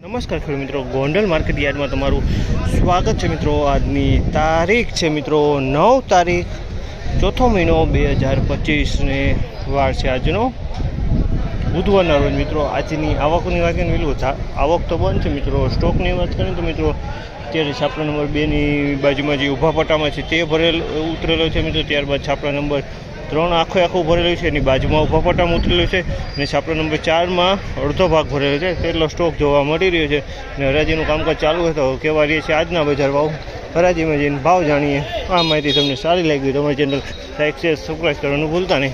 નમસ્કાર ખેડૂત મિત્રો, ગોંડલ માર્કેટ યાર્ડમાં તમારું સ્વાગત છે મિત્રો। આજની તારીખ છે મિત્રો 9 તારીખ ચોથો મહિનો 2025 ને વાર છે આજનો બુધવારના રોજ મિત્રો। આજની આવકની વાત કરીએ મિત્રો, આવક તો બંધ છે મિત્રો। સ્ટોકની વાત કરીએ તો મિત્રો અત્યારે છાપરા નંબર 2ની બાજુમાં જે ઊભા પટ્ટામાં છે તે ઉતરેલો છે મિત્રો। ત્યારબાદ છાપરા નંબર 3 આખું ભરેલું છે, એની બાજુમાં ઊભા પટ્ટામાં ઉતરેલું છે અને છાપરા નંબર 4માં અડધો ભાગ ભરેલો છે। તેટલો સ્ટોક જોવા મળી રહ્યો છે અને હરાજીનું કામકાજ ચાલુ હોય તો કેવા રહે છે આજના બજાર ભાવ, હરાજીમાં જઈને ભાવ જાણીએ। આ માહિતી તમને સારી લાગી તો અમારી ચેનલ લાઈક શેર સબસ્ક્રાઈબ કરવાનું ભૂલતા નહીં।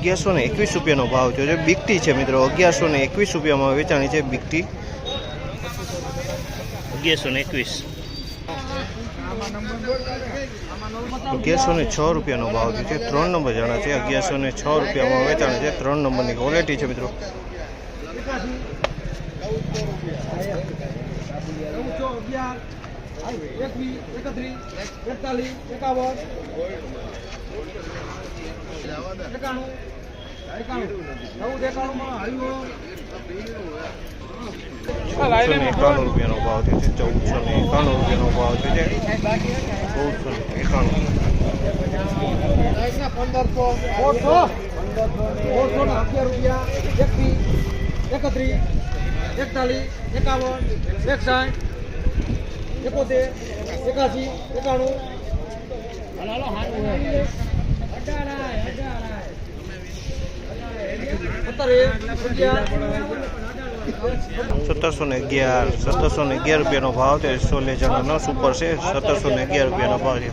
1121 રૂપિયાનો ભાવ છે। બીકટી છે મિત્રો, 1121 રૂપિયામાં વેચાણી છે બીકટી। 1121 1106 રૂપિયાનો ભાવ છે। 3 નંબર જાણા છે, 1106 રૂપિયામાં વેચાણ છે। 3 નંબરની ક્વોલિટી છે મિત્રો। ₹1491 ભાવ છે। 1491 રૂપિયાનો ભાવ છે। 1711 રૂપિયાનો ભાવ છે। 16 જણાનો સુપર છે। 1711 રૂપિયાનો ભાવ છે।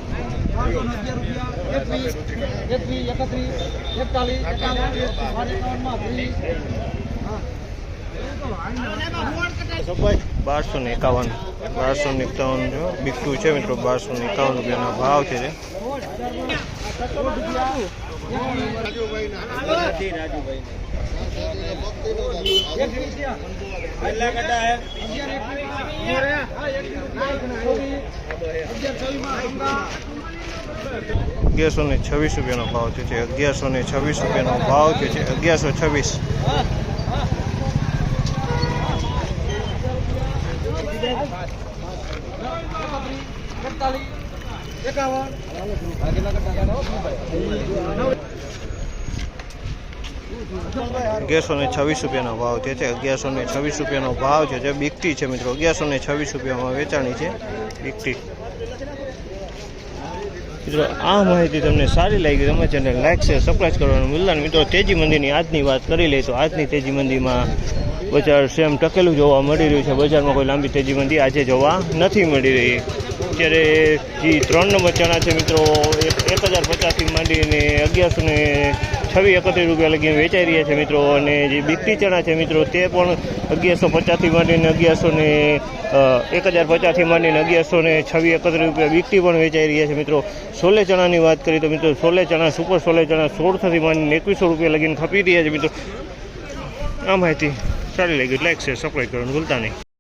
₹1251 જો બીકટું છે મિત્રો। ₹1251 રૂપિયાના ભાવ છે। ₹1126 રૂપિયાનો ભાવ છે। 1126 રૂપિયાનો ભાવ છે। 1126 રૂપિયાનો ભાવ છે। 1126 રૂપિયાનો ભાવ છે। જે બીકટી છે મિત્રો, 1126 રૂપિયામાં વેચાણી છે બીકટી મિત્રો। આ માહિતી તમને સારી લાગી તો અમારી ચેનલ લાઈક શેર સબસ્ક્રાઈબ કરવાનું ભૂલતા નહીં મિત્રો। તેજી મંદીની આજની વાત કરી લઈએ તો આજની તેજી મંદીમાં બજાર સેમ ટકેલું જોવા મળી રહ્યું છે। બજારમાં કોઈ લાંબી તેજી મંદી આજે જોવા નથી મળી રહી। અત્યારે જે 3 નંબર ચણા છે મિત્રો 1050થી માંડીને 1126-31 રૂપિયા લગી વેચાઈ રહ્યા છે મિત્રો। અને જે બીકટી ચણા છે મિત્રો તે પણ 1150થી માંડીને 1050થી માંડીને 1126-31 રૂપિયા બીકટી પણ વેચાઈ રહ્યા છે મિત્રો। સોલે ચણાની વાત કરીએ તો મિત્રો સોલે ચણા સુપર સોલે ચણા 1600થી માંડીને 2100 રૂપિયા લગીને ખપી રહ્યા છે મિત્રો। આ માહિતી સારી લાગી લાઈક શેર સબસ્ક્રાઈબ કરવાનું ભૂલતા નહીં।